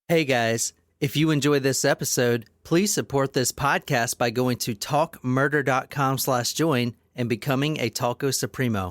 Hey guys, if you enjoyed this episode, please support this podcast by going to talkmurder.com/join and becoming a Talco Supremo.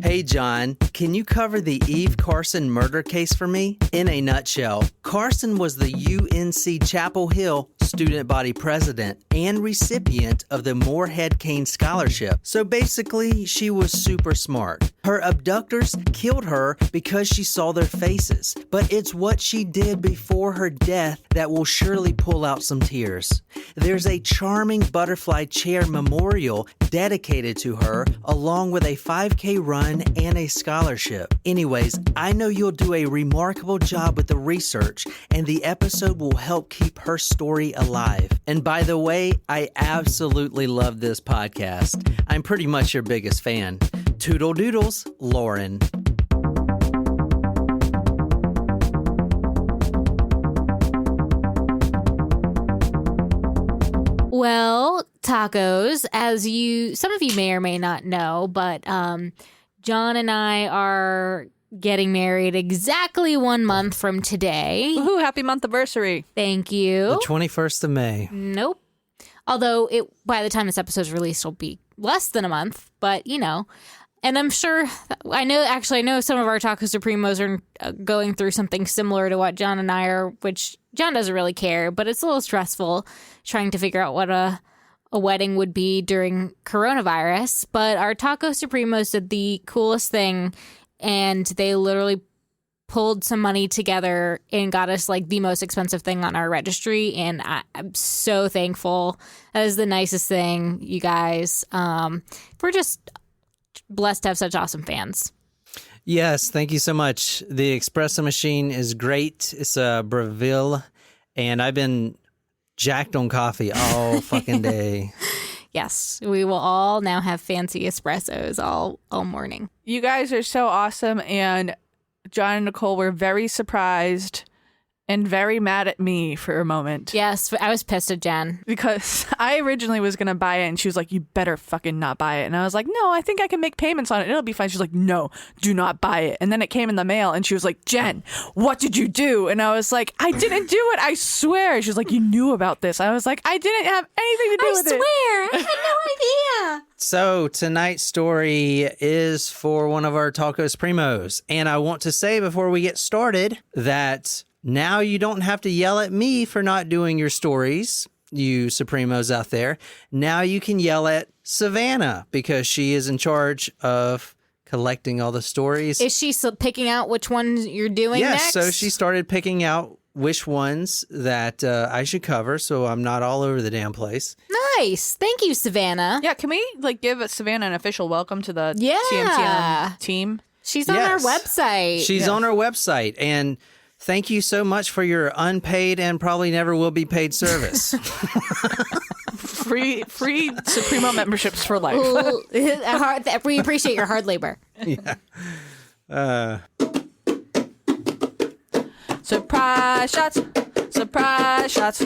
Hey John, can you cover the Eve Carson murder case for me? In a nutshell, Carson was the UNC Chapel Hill student body president and recipient of the Moorhead Kane Scholarship. So basically, she was super smart. Her abductors killed her because she saw their faces, but it's what she did before her death that will surely pull out some tears. There's a charming butterfly chair memorial dedicated to her, along with a 5K run and a scholarship. Anyways, I know you'll do a remarkable job with the research, and the episode will help keep her story alive. And by the way, I absolutely love this podcast. I'm pretty much your biggest fan. Toodle doodles, Lauren. Well, tacos, some of you may or may not know, but John and I are getting married exactly 1 month from today. Woohoo, happy month anniversary. Thank you. The 21st of May. Nope. Although by the time this episode is released, it'll be less than a month, but you know. And I'm sure, I know some of our Taco Supremos are going through something similar to what John and I are, which John doesn't really care, but it's a little stressful trying to figure out what a wedding would be during coronavirus. But our Taco Supremos did the coolest thing, and they literally pulled some money together and got us like the most expensive thing on our registry, and I'm so thankful. That is the nicest thing, you guys. We're just blessed to have such awesome fans. Yes, thank you so much. The espresso machine is great. It's a Breville, and I've been jacked on coffee all fucking day. Yes, we will all now have fancy espressos all morning. You guys are so awesome, and John and Nicole were very surprised and very mad at me for a moment. Yes, I was pissed at Jen. Because I originally was going to buy it, and she was like, you better fucking not buy it. And I was like, no, I think I can make payments on it. It'll be fine. She's like, no, do not buy it. And then it came in the mail, and she was like, Jen, what did you do? And I was like, I didn't do it, I swear. She was like, you knew about this. I was like, I didn't have anything to do with it. I swear, I had no idea. So tonight's story is for one of our Tacos Primos. And I want to say before we get started that now you don't have to yell at me for not doing your stories, you Supremos out there. Now you can yell at Savannah because she is in charge of collecting all the stories. Is she picking out which ones you're doing next? Yes, so she started picking out which ones that I should cover so I'm not all over the damn place. Nice. Thank you, Savannah. Yeah, can we give Savannah an official welcome to the TMTM team? She's on our website. She's on our website, and thank you so much for your unpaid and probably never will be paid service. Free Supremo memberships for life. We appreciate your hard labor. Yeah. Surprise shots. Surprise shots.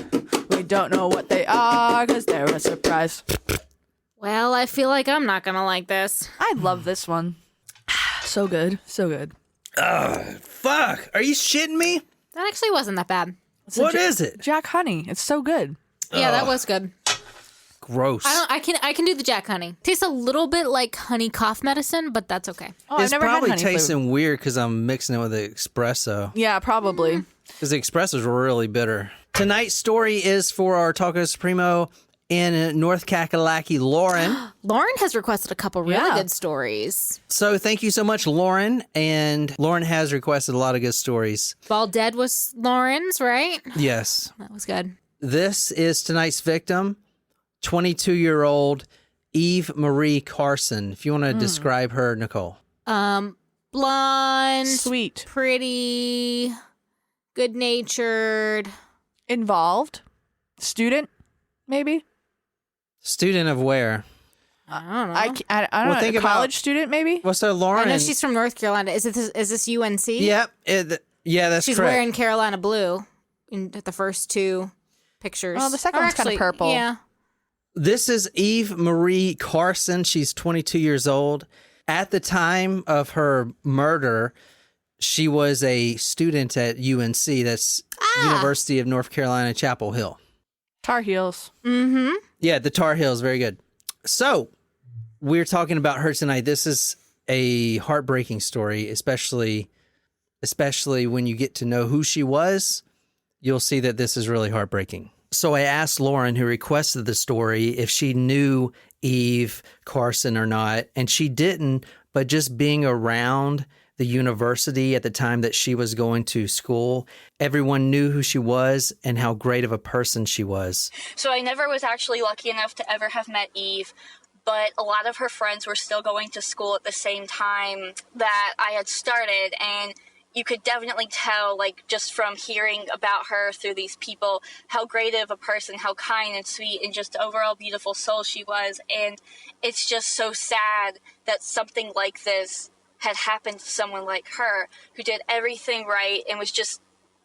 We don't know what they are because they're a surprise. Well, I feel like I'm not going to like this. I love this one. So good. So good. Fuck. Are you shitting me? That actually wasn't that bad. What is it? Jack Honey. It's so good. Yeah, that was good. Gross. I can do the Jack Honey. Tastes a little bit like honey cough medicine, but that's okay. Oh, it's I've never probably had honey tasting flavor. weird because I'm mixing it with the espresso. Yeah, probably. Because the espressos were really bitter. Tonight's story is for our Taco Supremo in North Kakalaki, Lauren. Lauren has requested a couple really good stories. So thank you so much, Lauren. And Lauren has requested a lot of good stories. Ball Dead was Lauren's, right? Yes. That was good. This is tonight's victim, 22-year-old Eve Marie Carson. If you want to describe her, Nicole. Blonde. Sweet. Pretty. Good-natured. Involved. Student, maybe? Student of where? I don't know. I don't know. think A about- college student, maybe? Well, so Lauren. I know she's from North Carolina. Is this UNC? Yep. Yeah, that's She's correct. wearing Carolina blue in the first two pictures. Oh, the second one's kinda purple. Yeah. This is Eve Marie Carson. She's 22 years old. At the time of her murder, She was a student at UNC, that's University of North Carolina, Chapel Hill. Tar Heels. Mm-hmm. Yeah, the Tar Heels, very good. So, we're talking about her tonight. This is a heartbreaking story, especially when you get to know who she was. You'll see that this is really heartbreaking. So I asked Lauren, who requested the story, if she knew Eve Carson or not, and she didn't, but just being around the university at the time that she was going to school, everyone knew who she was and how great of a person she was. So I never was actually lucky enough to ever have met Eve, but a lot of her friends were still going to school at the same time that I had started, and you could definitely tell, like, just from hearing about her through these people, how great of a person, how kind and sweet and just overall beautiful soul she was. And it's just so sad that something like this had happened to someone like her, who did everything right and was just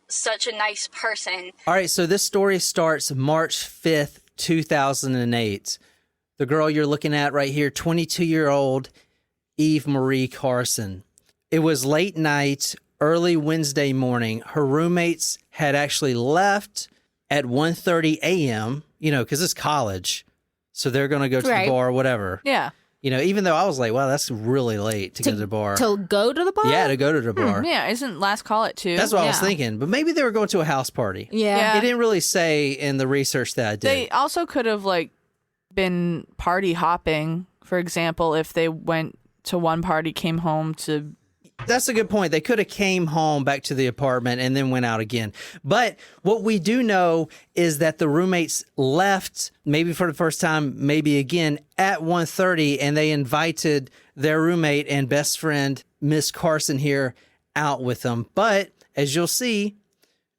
such a nice person. All right, so this story starts March 5th, 2008. The girl you're looking at right here, 22-year-old Eve Marie Carson. It was late night, early Wednesday morning. Her roommates had actually left at 1:30 a.m., because it's college. So they're going to go to the bar or whatever. Yeah. Even though I was like, wow, that's really late to go to the bar. To go to the bar? Yeah, to go to the bar. Yeah, isn't last call at 2? That's what I was thinking. But maybe they were going to a house party. Yeah. It didn't really say in the research that I did. They also could have, been party hopping, for example, if they went to one party, came home to... That's a good point. They could have came home back to the apartment and then went out again. But what we do know is that the roommates left, maybe for the first time, maybe again, at 1:30, and they invited their roommate and best friend, Miss Carson here, out with them. But as you'll see,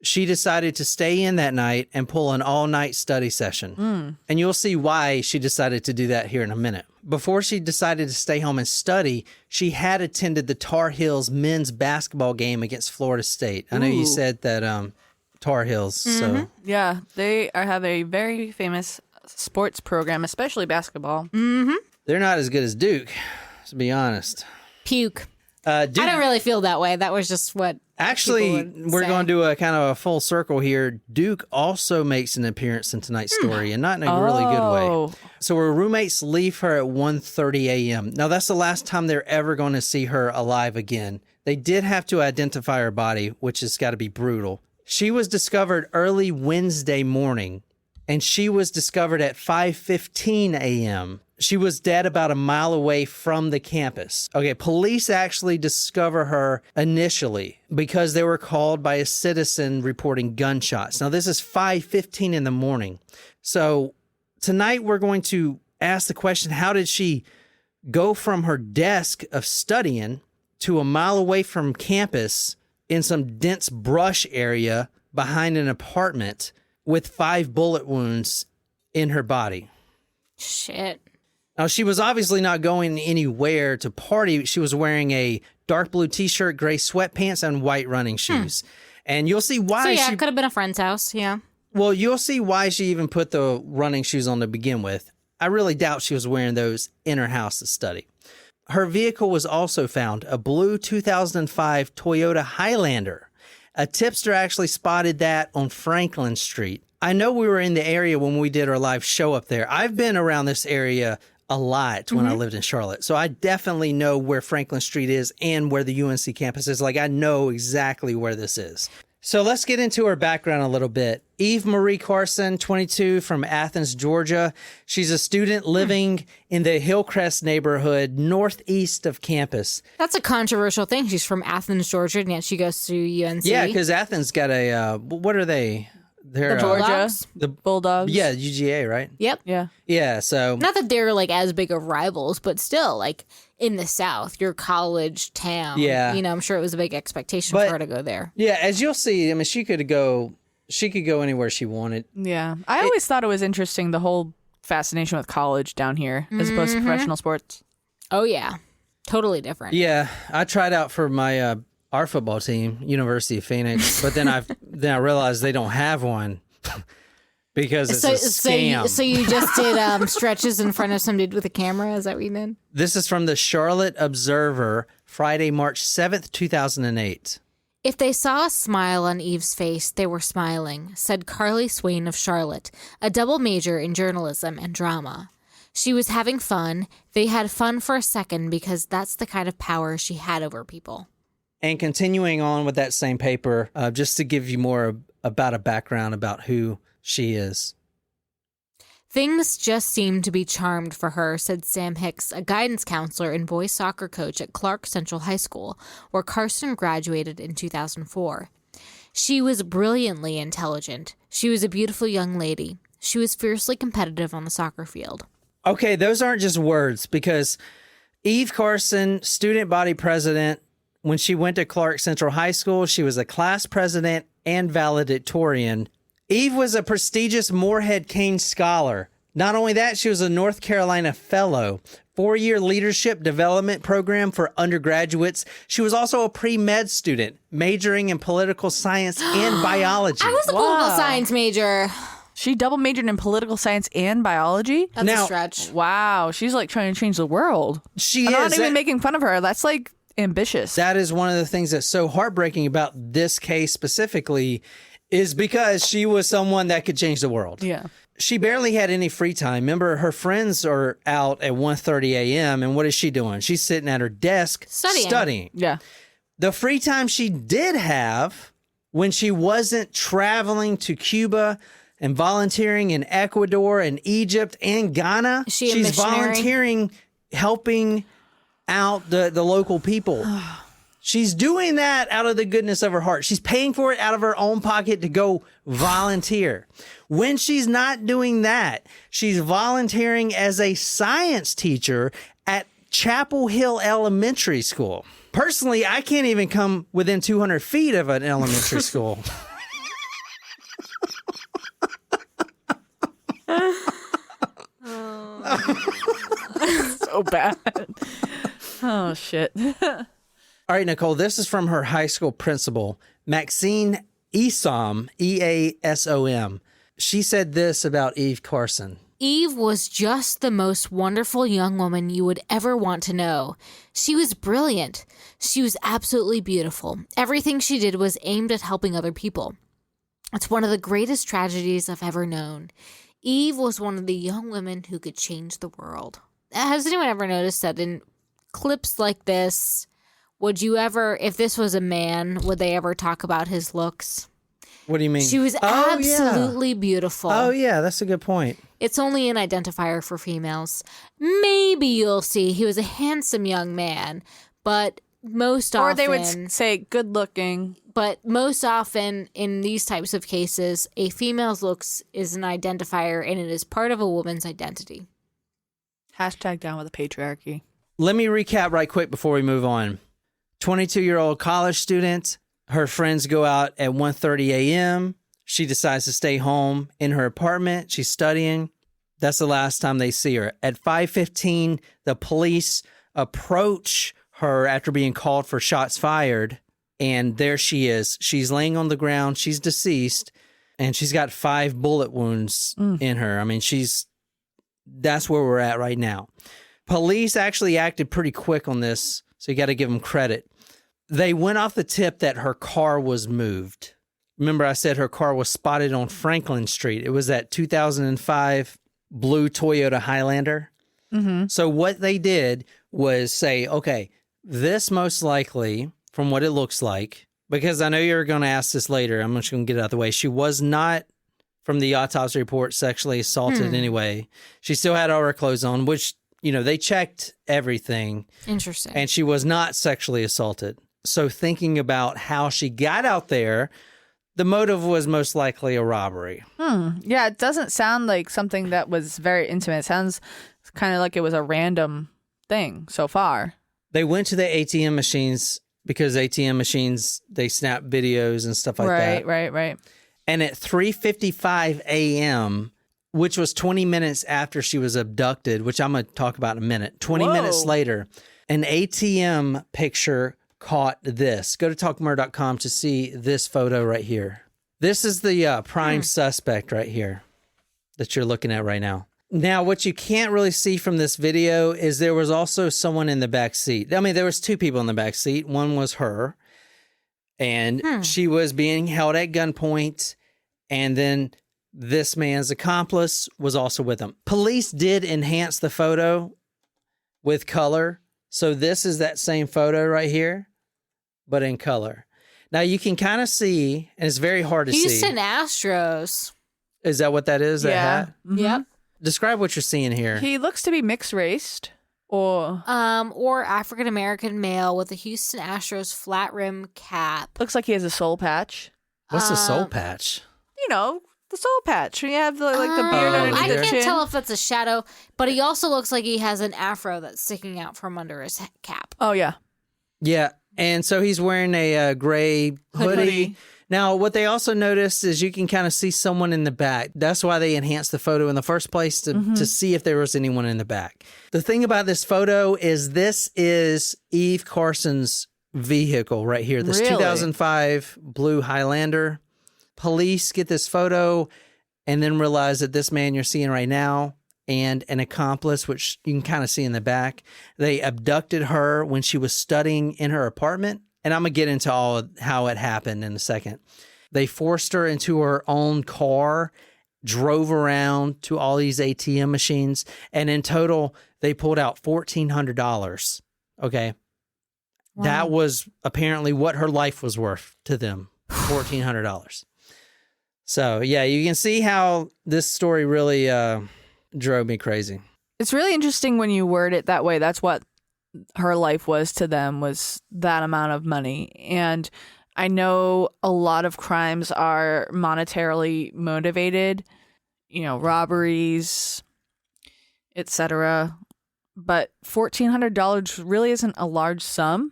she decided to stay in that night and pull an all-night study session. And you'll see why she decided to do that here in a minute. Before she decided to stay home and study, she had attended the Tar Heels men's basketball game against Florida State. I know you said that Tar Heels. So Yeah, they have a very famous sports program, especially basketball. they're not as good as Duke, to be honest. Puke. Duke, I don't really feel that way. That was just what actually, people would we're say. going to do a kind of a full circle here. Duke also makes an appearance in tonight's story, and not in a really good way. So her roommates leave her at 1:30 a.m. Now, that's the last time they're ever going to see her alive again. They did have to identify her body, which has got to be brutal. She was discovered early Wednesday morning, and she was discovered at 5:15 a.m. She was dead about a mile away from the campus. Okay, police actually discover her initially because they were called by a citizen reporting gunshots. Now, this is 5:15 in the morning. So tonight we're going to ask the question, how did she go from her desk of studying to a mile away from campus in some dense brush area behind an apartment with 5 bullet wounds in her body? Shit. Now, she was obviously not going anywhere to party. She was wearing a dark blue t-shirt, gray sweatpants, and white running shoes. And you'll see why So, it could have been a friend's house. Yeah. Well, you'll see why she even put the running shoes on to begin with. I really doubt she was wearing those in her house to study. Her vehicle was also found, a blue 2005 Toyota Highlander. A tipster actually spotted that on Franklin Street. I know we were in the area when we did our live show up there. I've been around this area a lot when I lived in Charlotte. So I definitely know where Franklin Street is and where the UNC campus is. I know exactly where this is. So let's get into her background a little bit. Eve Marie Carson, 22, from Athens, Georgia. She's a student living in the Hillcrest neighborhood northeast of campus. That's a controversial thing. She's from Athens, Georgia, and yet she goes to UNC. Yeah, because Athens got a, what are they? They're Georgia. Bulldogs? the Bulldogs. Yeah, UGA, right? Yep. Yeah. Yeah, so Not that they're as big of rivals, but still, in the South, your college town. Yeah. I'm sure it was a big expectation But- for her to go there. yeah, as you'll see, I mean, she could go anywhere she wanted. Yeah. I always thought it was interesting, the whole fascination with college down here as opposed to professional sports. Oh, yeah. Totally different. Yeah, I tried out for my our football team, University of Phoenix, but then I realized they don't have one because it's a scam. So you just did stretches in front of some dude with a camera? Is that what you did? This is from the Charlotte Observer Friday, March 7th, 2008. If they saw a smile on Eve's face, they were smiling, said Carly Swain of Charlotte, a double major in journalism and drama. She was having fun. They had fun for a second because that's the kind of power she had over people. And continuing on with that same paper, just to give you more about a background about who she is. Things just seemed to be charmed for her, said Sam Hicks, a guidance counselor and boys soccer coach at Clark Central High School, where Carson graduated in 2004. She was brilliantly intelligent. She was a beautiful young lady. She was fiercely competitive on the soccer field. Okay, those aren't just words, because Eve Carson, student body president, when she went to Clark Central High School, she was a class president and valedictorian. Eve was a prestigious Moorhead Kane Scholar. Not only that, she was a North Carolina Fellow, 4-year leadership development program for undergraduates. She was also a pre-med student, majoring in political science and biology. I was a political science major. She double majored in political science and biology? That's Now- a stretch. Wow. She's like trying to change the world. She I'm is. not even That- making fun of her. That's like ambitious. That is one of the things that's so heartbreaking about this case specifically, is because she was someone that could change the world. Yeah. She barely had any free time. Remember, her friends are out at 1:30 a.m. and what is she doing? She's sitting at her desk studying. Yeah. The free time she did have, when she wasn't traveling to Cuba and volunteering in Ecuador and Egypt and Ghana, She a she's missionary? volunteering, helping out the local people. She's doing that out of the goodness of her heart. She's paying for it out of her own pocket to go volunteer. When she's not doing that, she's volunteering as a science teacher at Chapel Hill Elementary School. Personally, I can't even come within 200 feet of an elementary school. So bad. Oh, shit. All right, Nicole, this is from her high school principal, Maxine Easom, E-A-S-O-M. She said this about Eve Carson. Eve was just the most wonderful young woman you would ever want to know. She was brilliant. She was absolutely beautiful. Everything she did was aimed at helping other people. It's one of the greatest tragedies I've ever known. Eve was one of the young women who could change the world. Has anyone ever noticed that in clips like this, would you ever, if this was a man, would they ever talk about his looks? What do you mean? She was absolutely beautiful. Oh, yeah, that's a good point. It's only an identifier for females. Maybe you'll see he was a handsome young man, but most often... Or they would say good looking. But most often in these types of cases, a female's looks is an identifier and it is part of a woman's identity. Hashtag down with the patriarchy. Let me recap right quick before we move on. 22-year-old college student. Her friends go out at 1:30 a.m. She decides to stay home in her apartment. She's studying. That's the last time they see her. At 5:15, the police approach her after being called for shots fired. And there she is. She's laying on the ground. She's deceased. And she's got 5 bullet wounds in her. I mean, that's where we're at right now. Police actually acted pretty quick on this, so you got to give them credit. They went off the tip that her car was moved. Remember, I said her car was spotted on Franklin Street. It was that 2005 blue Toyota Highlander. Mm-hmm. So what they did was say, okay, this most likely, from what it looks like, because I know you're going to ask this later, I'm just going to get it out of the way. She was not, from the autopsy report, sexually assaulted anyway. She still had all her clothes on, which, they checked everything. Interesting. And she was not sexually assaulted. So thinking about how she got out there, the motive was most likely a robbery. Yeah, it doesn't sound like something that was very intimate. It sounds kind of like it was a random thing so far. They went to the ATM machines because ATM machines, they snap videos and stuff like that. Right. And at 3:55 a.m., which was 20 minutes after she was abducted, which I'm going to talk about in a minute, 20 minutes later, an ATM picture caught this. Go to talkmurder.com to see this photo right here. This is the prime suspect right here that you're looking at right now. Now, what you can't really see from this video is there was also someone in the back seat. I mean, there was 2 people in the back seat. One was her, and she was being held at gunpoint, and then this man's accomplice was also with him. Police did enhance the photo with color, so this is that same photo right here, but in color. Now, you can kind of see, and it's very hard to see. Houston Astros. Is that what that is, that hat? Mhm. Yep. Describe what you're seeing here. He looks to be mixed raced, or Or African American male with a Houston Astros flat rim cap. looks like he has a soul patch. What's the soul patch? You know, the soul patch. You have the the beard Oh, underneath I the can't chin. tell if that's a shadow, but he also looks like he has an afro that's sticking out from under his cap. Oh yeah. Yeah, and so he's wearing a gray hoodie. Now, what they also noticed is you can kind of see someone in the back. That's why they enhanced the photo in the first place, to see if there was anyone in the back. The thing about this photo is this is Eve Carson's vehicle right here, this Really? 2005 blue Highlander. Police get this photo and then realize that this man you're seeing right now and an accomplice, which you can kind of see in the back, they abducted her when she was studying in her apartment. And I'm going to get into all of how it happened in a second. They forced her into her own car, drove around to all these ATM machines, and in total, they pulled out $1,400. Okay. Wow. That was apparently what her life was worth to them, $1,400. So, yeah, you can see how this story really drove me crazy. It's really interesting when you word it that way. That's what her life was to them, was that amount of money. And I know a lot of crimes are monetarily motivated, you know, robberies, etc. But $1,400 really isn't a large sum.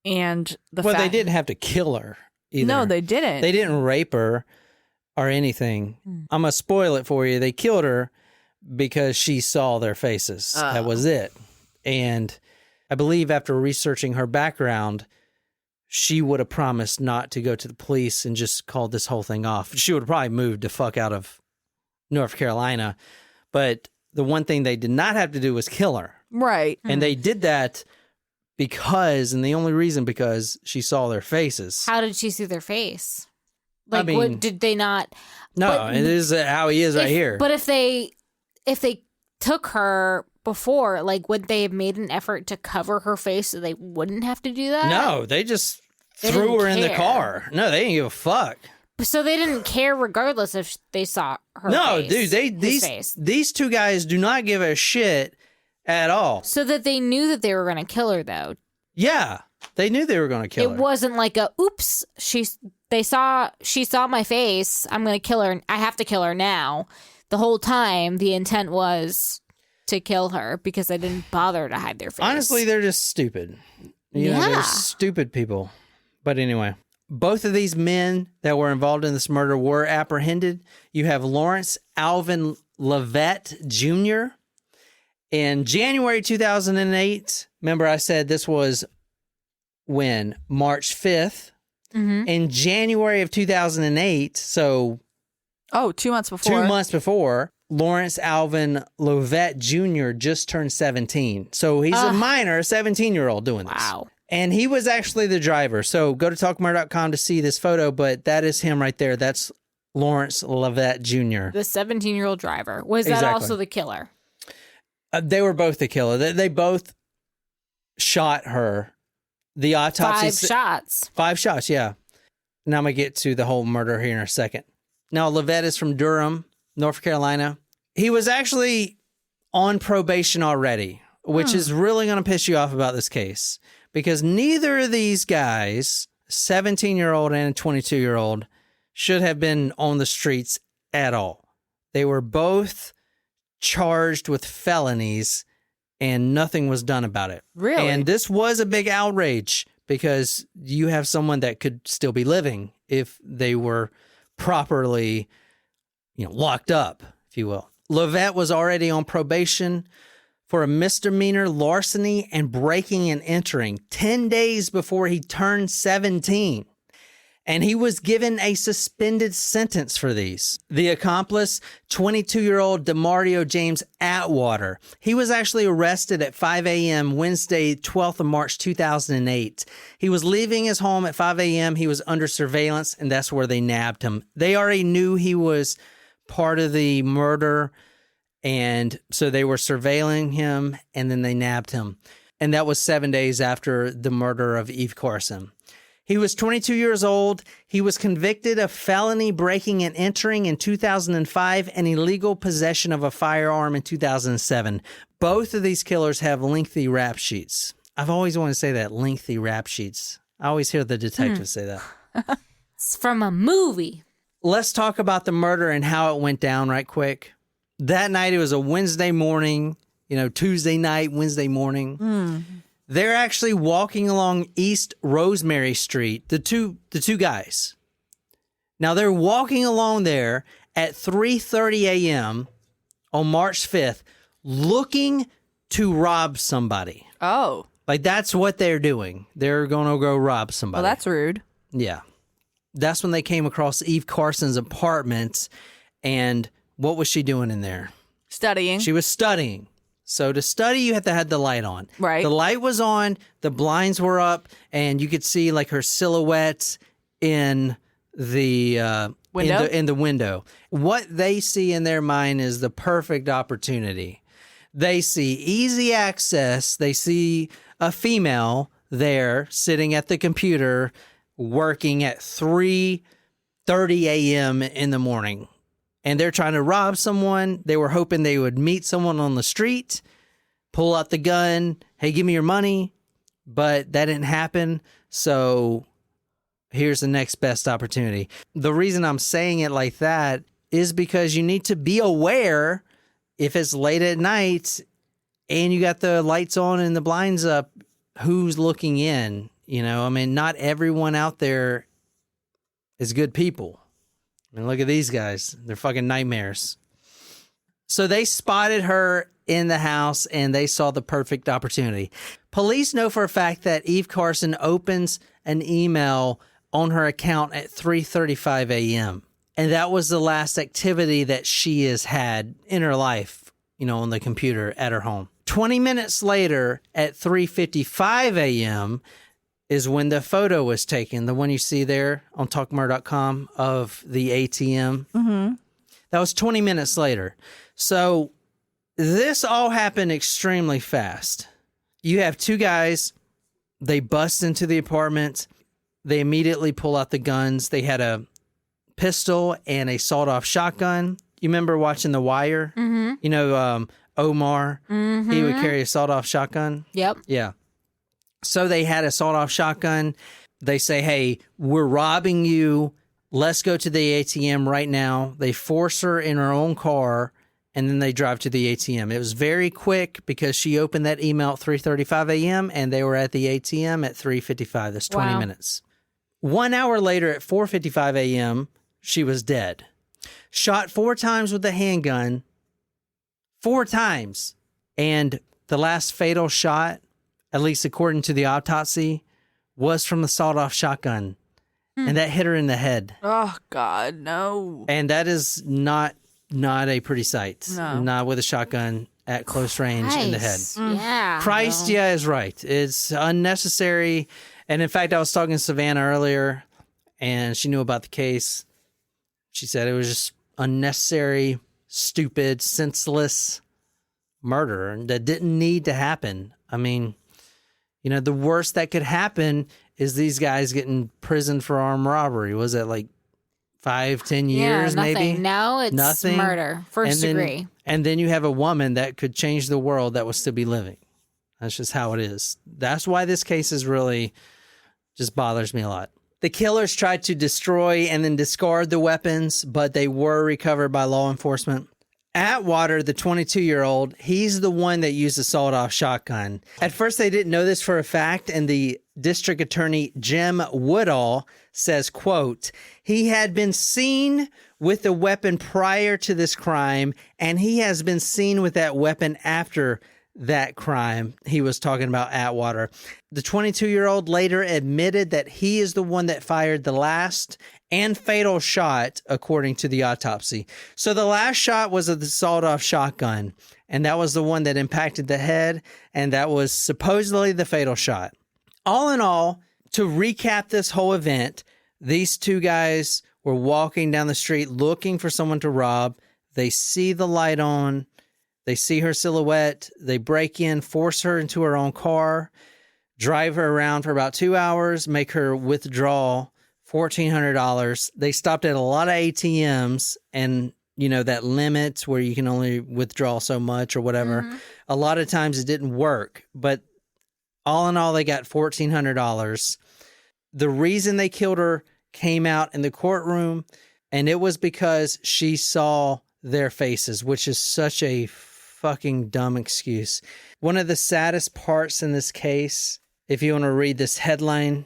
And they didn't have to kill her either. No, they didn't. They didn't rape her or anything. I'm going to spoil it for you. They killed her because she saw their faces. That was it. And I believe after researching her background, she would have promised not to go to the police and just called this whole thing off. She would have probably moved the fuck out of North Carolina. But the one thing they did not have to do was kill her. Right. And they did that because, and the only reason, because she saw their faces. How did she see their face? Like, I mean, what did they not? No, but it is how he is right here. But if they took her before, like, would they have made an effort to cover her face so they wouldn't have to do that? No, they just They threw didn't her in the care. car. No, they didn't give a fuck. So they didn't care regardless if they saw her No, face. dude, his face. these two guys do not give a shit at all. So that they knew that they were going to kill her, though. Yeah, they knew they were going to kill It her. wasn't like a, oops, she saw my face, I'm going to kill her, I have to kill her now. The whole time, the intent was to kill her because they didn't bother to hide their face. Honestly, they're just stupid. You know, Yeah. they're stupid people. But anyway, both of these men that were involved in this murder were apprehended. You have Lawrence Alvin Levette Jr. In January 2008, remember I said this was when? March 5th. Mhm. In January of 2008, so 2 months before. 2 months before, Lawrence Alvin Lovett Jr. just turned 17. So he's a minor, a 17-year-old doing this. Wow. And he was actually the driver. So go to talkmurder.com to see this photo, but that is him right there. That's Lawrence Lovett Jr. The 17-year-old driver. Was that Exactly. also the killer? They were both the killer. They both shot her. The autopsy... 5 shots. 5 shots, yeah. Now I'm going to get to the whole murder here in a second. Now, Lovett is from Durham, North Carolina. He was actually on probation already, which is really going to piss you off about this case, because neither of these guys, 17-year-old and 22-year-old, should have been on the streets at all. They were both charged with felonies and nothing was done about it. Really? And this was a big outrage because you have someone that could still be living if they were properly, locked up, if you will. Lovett was already on probation for a misdemeanor larceny and breaking and entering 10 days before he turned 17. And he was given a suspended sentence for these. The accomplice, 22-year-old DeMario James Atwater. He was actually arrested at 5 a.m. Wednesday, 12th of March, 2008. He was leaving his home at 5 a.m. He was under surveillance, and that's where they nabbed him. They already knew he was part of the murder, and so they were surveilling him, and then they nabbed him. And that was 7 days after the murder of Eve Carson. He was 22 years old. He was convicted of felony breaking and entering in 2005 and illegal possession of a firearm in 2007. Both of these killers have lengthy rap sheets. I've always wanted to say that, lengthy rap sheets. I always hear the detectives say that. It's from a movie. Let's talk about the murder and how it went down right quick. That night, it was a Wednesday morning, Tuesday night, Wednesday morning. They're actually walking along East Rosemary Street, the two guys. Now, they're walking along there at 3:30 a.m. on March 5th, looking to rob somebody. Oh. Like, that's what they're doing. They're going to go rob somebody. Well, that's rude. Yeah. That's when they came across Eve Carson's apartment. And what was she doing in there? Studying. She was studying. So to study, you have to have the light on. Right. The light was on, the blinds were up, and you could see like her silhouette in the window. In the window. What they see in their mind is the perfect opportunity. They see easy access. They see a female there sitting at the computer working at 3:30 a.m. in the morning. And they're trying to rob someone. They were hoping they would meet someone on the street, pull out the gun, hey, give me your money. But that didn't happen. So here's the next best opportunity. The reason I'm saying it like that is because you need to be aware if it's late at night and you got the lights on and the blinds up, who's looking in. Not everyone out there is good people. Look at these guys. They're fucking nightmares. So they spotted her in the house and they saw the perfect opportunity. Police know for a fact that Eve Carson opens an email on her account at 3:35 a.m. And that was the last activity that she has had in her life, on the computer at her home. 20 minutes later at 3:55 a.m., is when the photo was taken, the one you see there on talkmurder.com of the ATM. Mm-hmm. That was 20 minutes later. So this all happened extremely fast. You have two guys. They bust into the apartment. They immediately pull out the guns. They had a pistol and a sawed-off shotgun. You remember watching The Wire? Mm-hmm. Omar, mm-hmm. He would carry a sawed-off shotgun. Yep. Yeah. So they had a sawed-off shotgun. They say, hey, we're robbing you. Let's go to the ATM right now. They force her in her own car, and then they drive to the ATM. It was very quick because she opened that email at 3:35 a.m., and they were at the ATM at 3:55. That's 20 minutes. 1 hour later at 4:55 a.m., she was dead. Shot 4 times with a handgun. 4 times. And the last fatal shot, at least according to the autopsy, was from the sawed-off shotgun. And that hit her in the head. Oh, God, no. And that is not a pretty sight. No. Not with a shotgun at close range in the head. Yeah. Christ, yeah, is right. It's unnecessary. And in fact, I was talking to Savannah earlier, and she knew about the case. She said it was just unnecessary, stupid, senseless murder that didn't need to happen. I mean, the worst that could happen is these guys getting prison for armed robbery. Was it like 5-10 years, nothing. maybe? Now it's nothing. Murder, first degree. And then you have a woman that could change the world that will still be living. That's just how it is. That's why this case is really just bothers me a lot. The killers tried to destroy and then discard the weapons, but they were recovered by law enforcement. Atwater, the 22-year-old, he's the one that used the sawed-off shotgun. At first, they didn't know this for a fact, and the district attorney, Jim Woodall, says, quote, he had been seen with the weapon prior to this crime, and he has been seen with that weapon after that crime. He was talking about Atwater. The 22-year-old later admitted that he is the one that fired the last and fatal shot, according to the autopsy. So the last shot was a sawed-off shotgun, and that was the one that impacted the head, and that was supposedly the fatal shot. All in all, to recap this whole event, these two guys were walking down the street looking for someone to rob. They see the light on. They see her silhouette. They break in, force her into her own car, drive her around for about 2 hours, make her withdraw $1,400. They stopped at a lot of ATMs, and you know that limit where you can only withdraw so much or whatever. Mm-hmm. A lot of times it didn't work, but all in all, they got $1,400. The reason they killed her came out in the courtroom, and it was because she saw their faces, which is such a fucking dumb excuse. One of the saddest parts in this case, if you want to read this headline,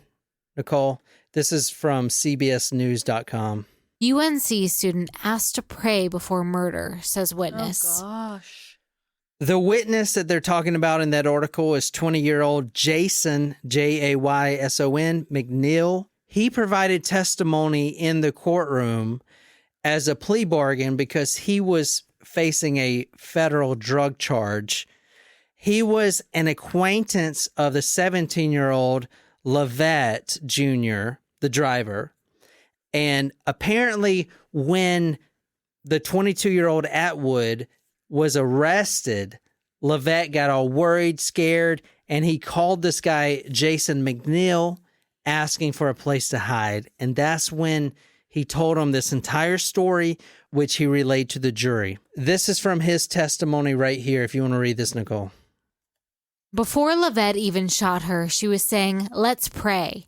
Nicole, this is from cbsnews.com. UNC student asked to pray before murder, says witness. Oh, gosh. The witness that they're talking about in that article is 20-year-old Jason, Jayson McNeil. He provided testimony in the courtroom as a plea bargain because he was facing a federal drug charge. He was an acquaintance of the 17-year-old Lovett Jr., the driver. And apparently when the 22-year-old Atwood was arrested, Lovett got all worried, scared, and he called this guy, Jason McNeil, asking for a place to hide. And that's when he told him this entire story, which he relayed to the jury. This is from his testimony right here, if you want to read this, Nicole. Before Lovett even shot her, she was saying, "Let's pray."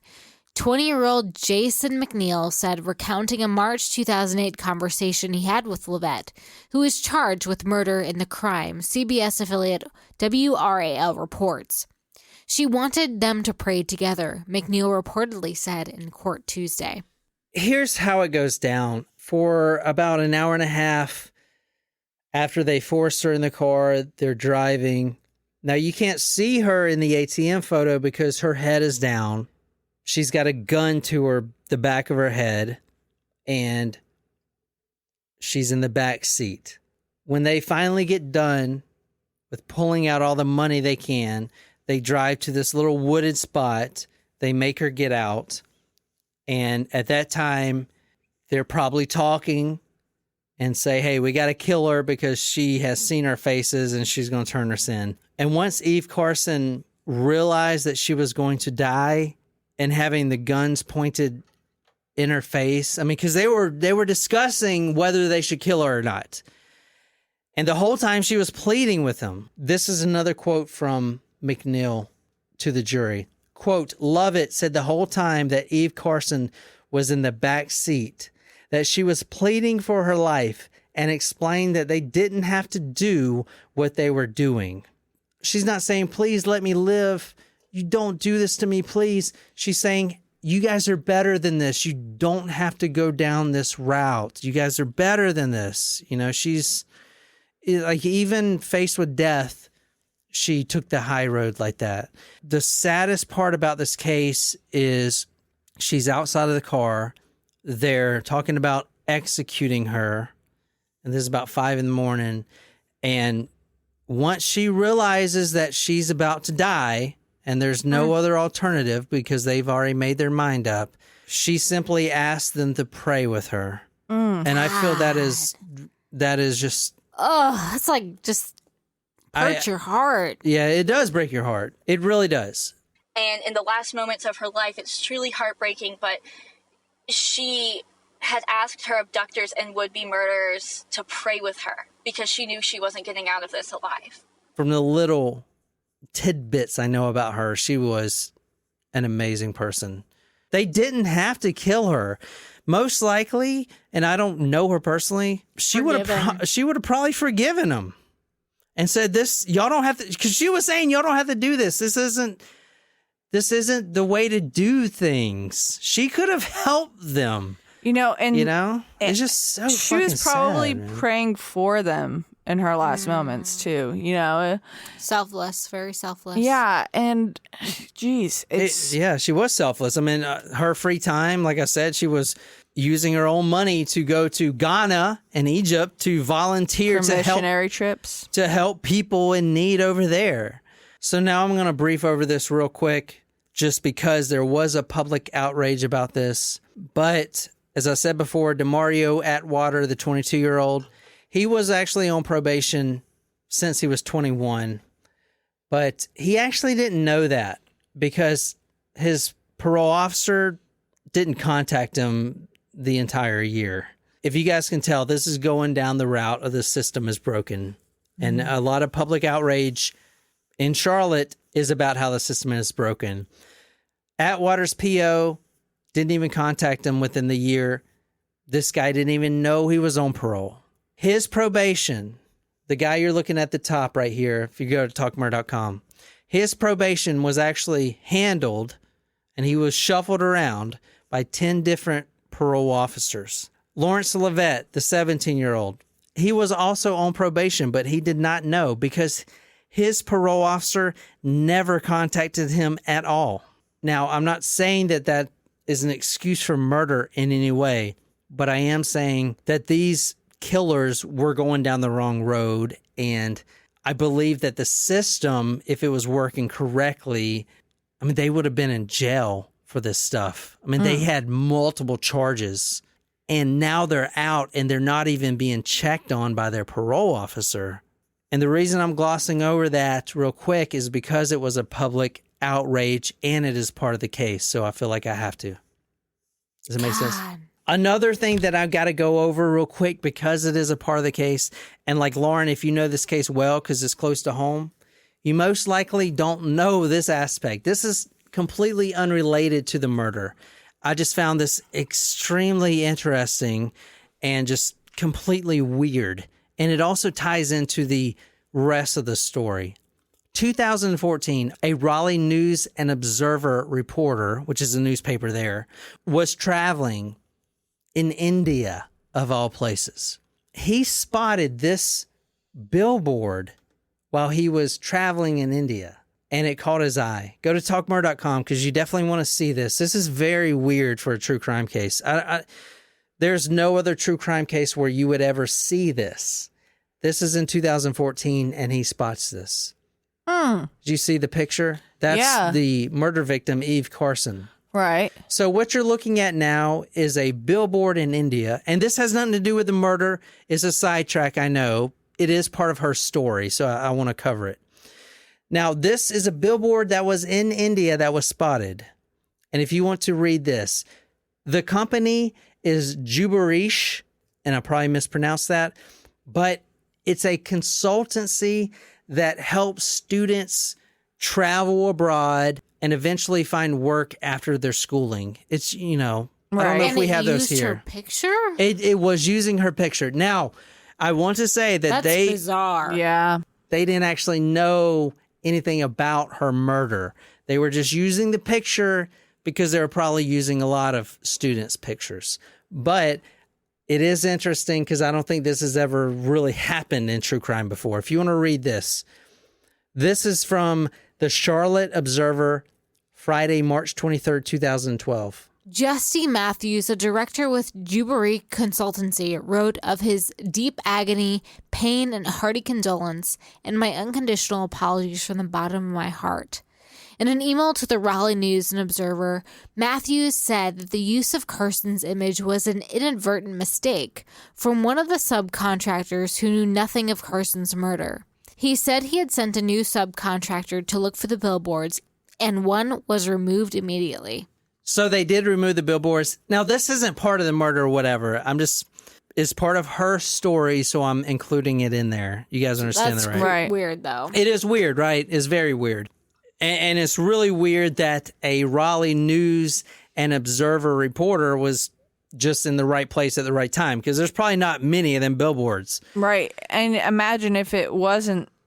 20-year-old Jason McNeil said, recounting a March 2008 conversation he had with Lovett, who is charged with murder in the crime, CBS affiliate WRAL reports. She wanted them to pray together, McNeil reportedly said in court Tuesday. Here's how it goes down. For about an hour and a half after they forced her in the car, they're driving. Now, you can't see her in the ATM photo because her head is down. She's got a gun to the back of her head, and she's in the back seat. When they finally get done with pulling out all the money they can, they drive to this little wooded spot. They make her get out. And at that time, they're probably talking and say, hey, we got to kill her because she has seen our faces and she's going to turn us in. And once Eve Carson realized that she was going to die and having the guns pointed in her face, I mean, because they were discussing whether they should kill her or not. And the whole time she was pleading with them. This is another quote from McNeil to the jury. Quote, Lovett said the whole time that Eve Carson was in the back seat, that she was pleading for her life and explained that they didn't have to do what they were doing. She's not saying, please let me live. You don't do this to me, please. She's saying, you guys are better than this. You don't have to go down this route. You guys are better than this. You know, she's like, even faced with death, she took the high road like that. The saddest part about this case is she's outside of the car. They're talking about executing her. And this is about 5 a.m. And once she realizes that she's about to die and there's no other alternative because they've already made their mind up, she simply asked them to pray with her. And I feel that is just... Oh, that's like just hurt your heart. Yeah, it does break your heart. It really does. And in the last moments of her life, it's truly heartbreaking, but she had asked her abductors and would-be murderers to pray with her because she knew she wasn't getting out of this alive. From the little tidbits I know about her, she was an amazing person. They didn't have to kill her. Most likely, and I don't know her personally, she would have probably forgiven them and said, "This, y'all don't have to," because she was saying, "Y'all don't have to do this. This isn't the way to do things." She could have helped them. You know, it's just so. She was probably sad, praying for them in her last moments too, you know. Selfless, very selfless. Yeah, and geez, she was selfless. I mean, her free time, like I said, she was using her own money to go to Ghana and Egypt to volunteer for missionary trips to help people in need over there. So now I'm going to brief over this real quick, just because there was a public outrage about this. But as I said before, DeMario Atwater, the 22-year-old, he was actually on probation since he was 21, but he actually didn't know that because his parole officer didn't contact him the entire year. If you guys can tell, this is going down the route of the system is broken. And a lot of public outrage in Charlotte is about how the system is broken. Atwater's PO didn't even contact him within the year. This guy didn't even know he was on parole. His probation, the guy you're looking at the top right here, if you go to talkmurder.com, his probation was actually handled and he was shuffled around by 10 different parole officers. Lawrence Levette, the 17-year-old, he was also on probation, but he did not know because his parole officer never contacted him at all. Now, I'm not saying that that is an excuse for murder in any way, but I am saying that these killers were going down the wrong road, and I believe that the system, if it was working correctly, I mean, they would have been in jail for this stuff. I mean, they had multiple charges, and now they're out, and they're not even being checked on by their parole officer. And the reason I'm glossing over that real quick is because it was a public outrage, and it is part of the case, so I feel like I have to. Does it make sense? Another thing that I've got to go over real quick because it is a part of the case, and like Lauren, if you know this case well because it's close to home, you most likely don't know this aspect. This is completely unrelated to the murder. I just found this extremely interesting and just completely weird, and it also ties into the rest of the story. 2014, a Raleigh News and Observer reporter, which is a newspaper there, was traveling in India, of all places. He spotted this billboard while he was traveling in India, and it caught his eye. Go to talkmurder.com because you definitely want to see this. This is very weird for a true crime case. There's no other true crime case where you would ever see this. This is in 2014, and he spots this. Did you see the picture? That's the murder victim, Eve Carson. Right. So what you're looking at now is a billboard in India, and this has nothing to do with the murder. It's a sidetrack, I know. It is part of her story, so I want to cover it. Now, this is a billboard that was in India that was spotted. And if you want to read this, the company is Jubarish, and I probably mispronounced that, but it's a consultancy that helps students travel abroad and eventually find work after their schooling. It's, you know, I don't know if we have those here. Her picture? It was using her picture. Now, I want to say that That's bizarre. Yeah. They didn't actually know anything about her murder. They were just using the picture because they were probably using a lot of students' pictures. But it is interesting because I don't think this has ever really happened in true crime before. If you want to read this, this is from the Charlotte Observer, Friday, March 23rd, 2012. Justy Matthews, a director with Jubilee Consultancy, wrote of his deep agony, pain, and hearty condolence, and my unconditional apologies from the bottom of my heart. In an email to the Raleigh News and Observer, Matthews said that the use of Carson's image was an inadvertent mistake from one of the subcontractors who knew nothing of Carson's murder. He said he had sent a new subcontractor to look for the billboards, and one was removed immediately. So they did remove the billboards. Now, this isn't part of the murder or whatever. It's part of her story, so I'm including it in there. You guys understand that, right? Right. Weird, though. It is weird, right? It's very weird. And it's really weird that a Raleigh News and Observer reporter was just in the right place at the right time, because there's probably not many of them billboards. Right. And imagine if it wasn't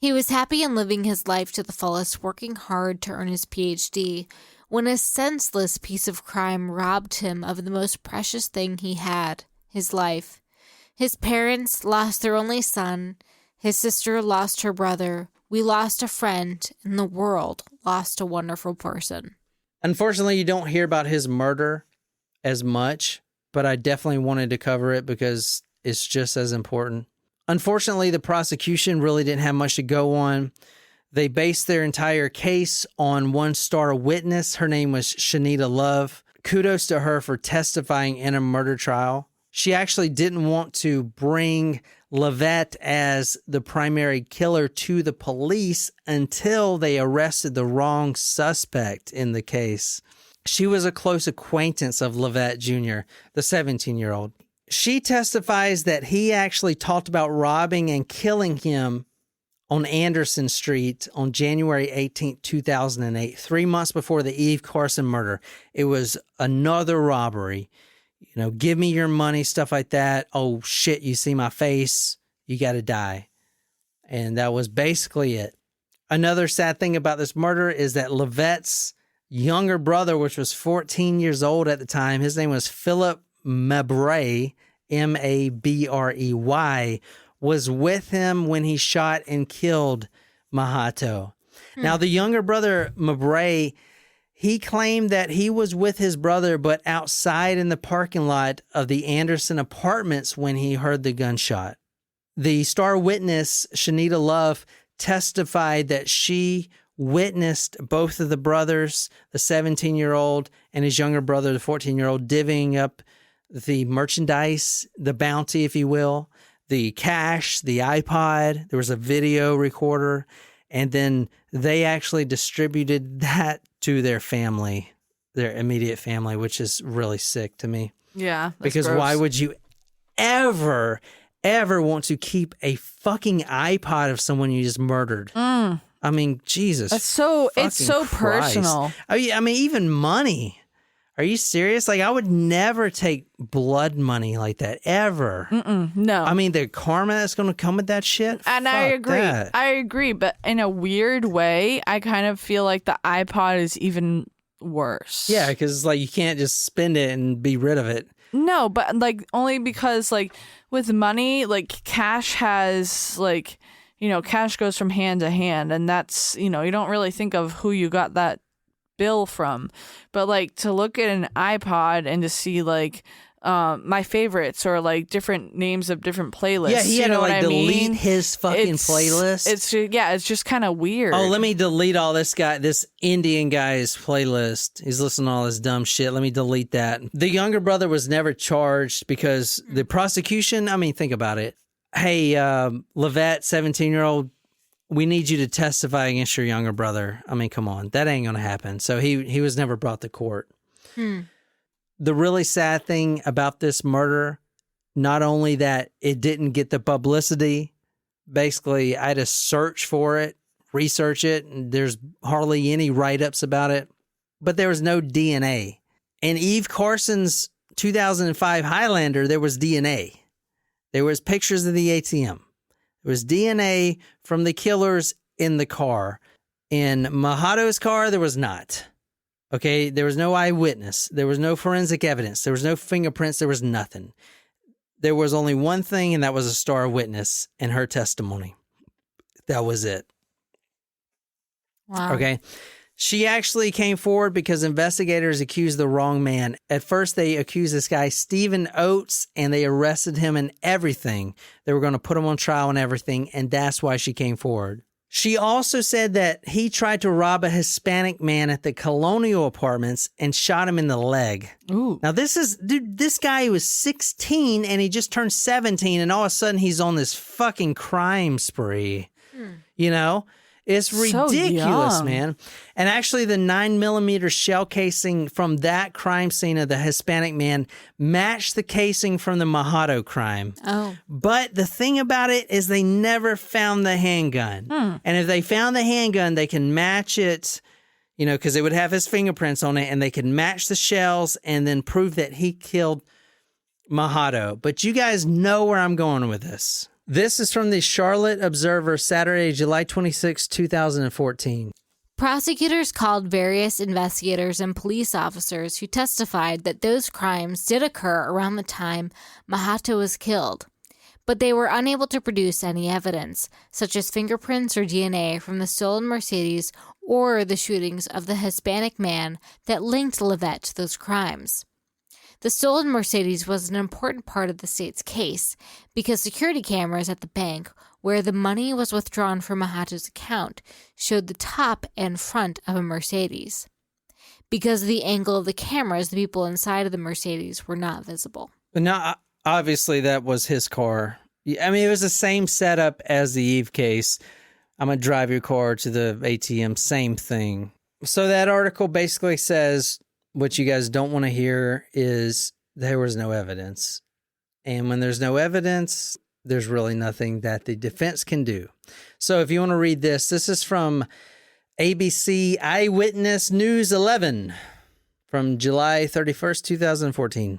He was happy and living his life to the fullest, working hard to earn his PhD, when a senseless piece of crime robbed him of the most precious thing he had, his life. His parents lost their only son, his sister lost her brother, we lost a friend, and the world lost a wonderful person. Unfortunately, you don't hear about his murder as much, but I definitely wanted to cover it because it's just as important. Unfortunately, the prosecution really didn't have much to go on. They based their entire case on one star witness. Her name was Shanita Love. Kudos to her for testifying in a murder trial. She actually didn't want to bring Lavette as the primary killer to the police until they arrested the wrong suspect in the case. She was a close acquaintance of Lavette Jr., the 17-year-old. She testifies that he actually talked about robbing and killing him on Anderson Street on January 18, 2008, 3 months before the Eve Carson murder. It was another robbery. You know, give me your money, stuff like that. Oh, shit, you see my face, you got to die. And that was basically it. Another sad thing about this murder is that Lavette's younger brother, which was 14 years old at the time, his name was Philip Mabrey, Mabrey, was with him when he shot and killed Mahato. Now, the younger brother, Mabrey, he claimed that he was with his brother, but outside in the parking lot of the Anderson apartments when he heard the gunshot. The star witness, Shanita Love, testified that she witnessed both of the brothers, the 17-year-old and his younger brother, the 14-year-old, divvying up the merchandise, the bounty, if you will, the cash, the iPod. There was a video recorder, and then they actually distributed that to their family, their immediate family, which is really sick to me. Yeah. Because gross. why would you ever want to keep a fucking iPod of someone you just murdered? I mean, Jesus. It's so Christ. personal. I mean, even money. Are you serious? Like, I would never take blood money like that, ever. No. I mean, the karma that's going to come with that shit? And Fuck I agree. that. I agree. But in a weird way, I kind of feel like the iPod is even worse. Yeah, because, like, you can't just spend it and be rid of it. No, but, like, only because, like, with money, like, cash has, like, you know, cash goes from hand to hand. And that's, you know, you don't really think of who you got that bill from, but like to look at an iPod and to see like my favorites or like different names of different playlists. Yeah, he had to like delete mean? his fucking playlist. It's just kind of weird. Oh, let me delete all this Indian guy's playlist. He's listening to all this dumb shit. Let me delete that. The younger brother was never charged because the prosecution, I mean, think about it. Hey, Lavette, 17-year-old, we need you to testify against your younger brother. I mean, come on. That ain't going to happen. So he was never brought to court. The really sad thing about this murder, not only that it didn't get the publicity, basically I had to search for it, research it, and there's hardly any write-ups about it, but there was no DNA. In Eve Carson's 2005 Highlander, there was DNA. There was pictures of the ATM. There was DNA from the killers in the car. In Mahato's car, there was not. Okay, there was no eyewitness. There was no forensic evidence. There was no fingerprints. There was nothing. There was only one thing, and that was a star witness and her testimony. That was it. Wow. Okay. She actually came forward because investigators accused the wrong man. At first, they accused this guy, Stephen Oates, and they arrested him and everything. They were going to put him on trial and everything, and that's why she came forward. She also said that he tried to rob a Hispanic man at the Colonial Apartments and shot him in the leg. Ooh. Now, this guy was 16, and he just turned 17, and all of a sudden, he's on this fucking crime spree. You know? It's ridiculous, young. man. And actually, the 9mm shell casing from that crime scene of the Hispanic man matched the casing from the Mahato crime. Oh. But the thing about it is they never found the handgun. And if they found the handgun, they can match it, you know, because it would have his fingerprints on it, and they could match the shells and then prove that he killed Mahato. But you guys know where I'm going with this. This is from the Charlotte Observer, Saturday, July 26, 2014. Prosecutors called various investigators and police officers who testified that those crimes did occur around the time Mahato was killed, but they were unable to produce any evidence, such as fingerprints or DNA from the stolen Mercedes or the shootings of the Hispanic man that linked Livette to those crimes. The stolen Mercedes was an important part of the state's case because security cameras at the bank where the money was withdrawn from Mahato's account showed the top and front of a Mercedes. Because of the angle of the cameras, the people inside of the Mercedes were not visible. Now, obviously, that was his car. I mean, it was the same setup as the Eve case. I'm going to drive your car to the ATM, same thing. So that article basically says what you guys don't want to hear is there was no evidence. And when there's no evidence, there's really nothing that the defense can do. So if you want to read this is from ABC Eyewitness News 11 from July 31st, 2014.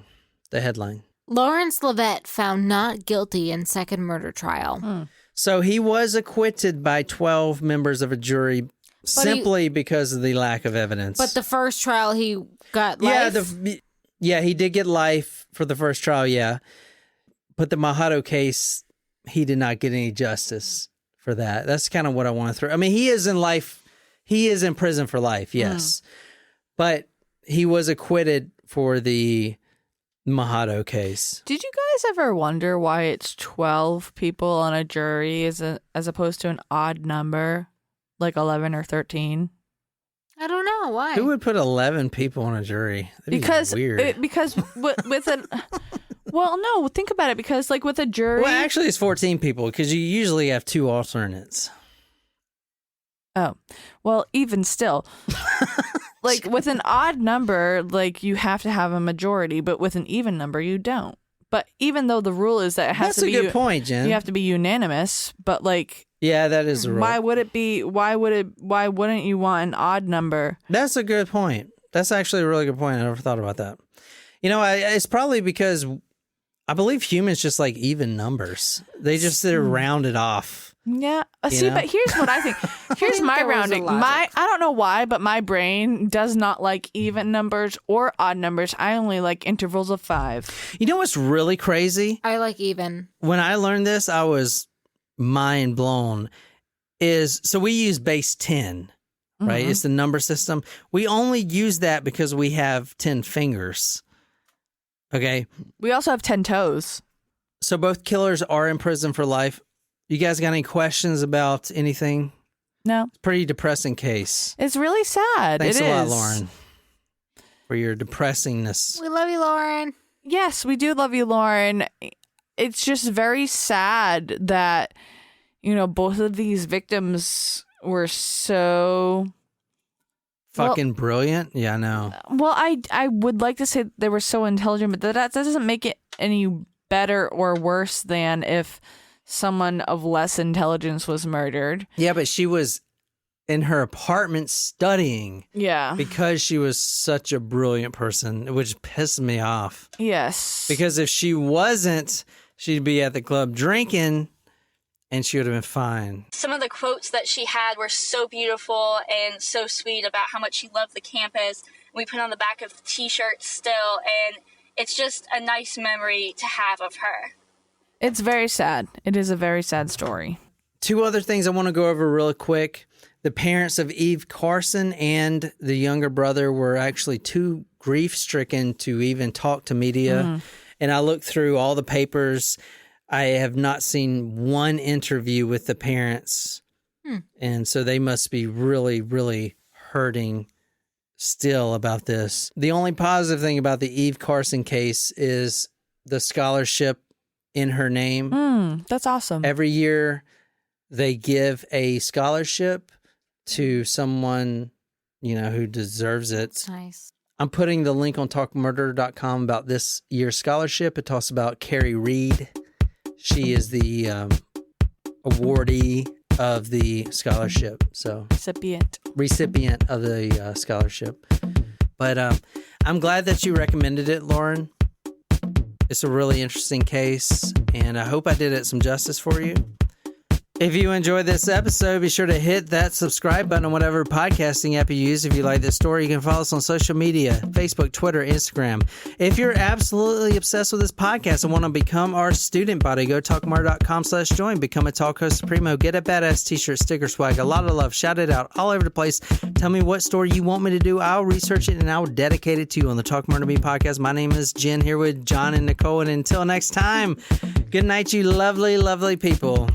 The headline. Lawrence Livette found not guilty in second murder trial. So he was acquitted by 12 members of a jury simply because of the lack of evidence. But the first trial, he got life? Yeah, he did get life for the first trial, yeah. But the Mahato case, he did not get any justice for that. That's kind of what I want to throw. I mean, he is in prison for life, yes. But he was acquitted for the Mahato case. Did you guys ever wonder why it's 12 people on a jury as opposed to an odd number, like 11 or 13? I don't know. Why? Who would put 11 people on a jury? That'd Because be weird. because with an well, no, think about it. Because like with a jury, Well, actually, it's 14 people because you usually have two alternates. oh, well, even still, like with an odd number, like you have to have a majority, but with an even number, you don't. But even though the rule is that it has That's to be a good point, Jen. you have to be unanimous, but like. Yeah, that is a rule. Why wouldn't you want an odd number? That's a good point. That's actually a really good point. I never thought about that. You know, it's probably because I believe humans just like even numbers. They just they're rounded off. Yeah. You See, know? but here's what I think. Here's think my there was a rounding. logic. I don't know why, but my brain does not like even numbers or odd numbers. I only like intervals of 5. You know what's really crazy? I like even. When I learned this, I was mind blown. So we use base 10, right? It's the number system. We only use that because we have 10 fingers. Okay. We also have 10 toes. So both killers are in prison for life. You guys got any questions about anything? No. Pretty depressing case. It's really sad. Thanks It a lot, is. Lauren, for your depressingness. We love you, Lauren. Yes, we do love you, Lauren. It's just very sad that, you know, both of these victims were so Fucking brilliant. Yeah, I know. Well, I would like to say they were so intelligent, but that doesn't make it any better or worse than if someone of less intelligence was murdered. Yeah, but she was in her apartment studying Yeah. because she was such a brilliant person, which pissed me off. Yes. Because if she wasn't, she'd be at the club drinking and she would have been fine. Some of the quotes that she had were so beautiful and so sweet about how much she loved the campus. We put on the back of t-shirts still, and it's just a nice memory to have of her. It's very sad. It is a very sad story. Two other things I want to go over real quick. The parents of Eve Carson and the younger brother were actually too grief-stricken to even talk to media. And I looked through all the papers. I have not seen one interview with the parents. And so they must be really, really hurting still about this. The only positive thing about the Eve Carson case is the scholarship in her name. That's awesome. Every year they give a scholarship to someone, you know, who deserves it. It's nice. I'm putting the link on talkmurder.com about this year's scholarship. It talks about Carrie Reed. She is the awardee of the scholarship. So recipient of the scholarship. But I'm glad that you recommended it, Lauren. It's a really interesting case. and I hope I did it some justice for you. If you enjoyed this episode, be sure to hit that subscribe button on whatever podcasting app you use. If you like this story, you can follow us on social media, Facebook, Twitter, Instagram. If you're absolutely obsessed with this podcast and want to become our student body, go to talkmurder.com/join, become a Talko Supremo, get a badass t-shirt, sticker swag, a lot of love, shout it out all over the place. Tell me what story you want me to do. I'll research it and I'll dedicate it to you on the Talk Murder Me podcast. My name is Jen, here with John and Nicole. And until next time, good night, you lovely, lovely people.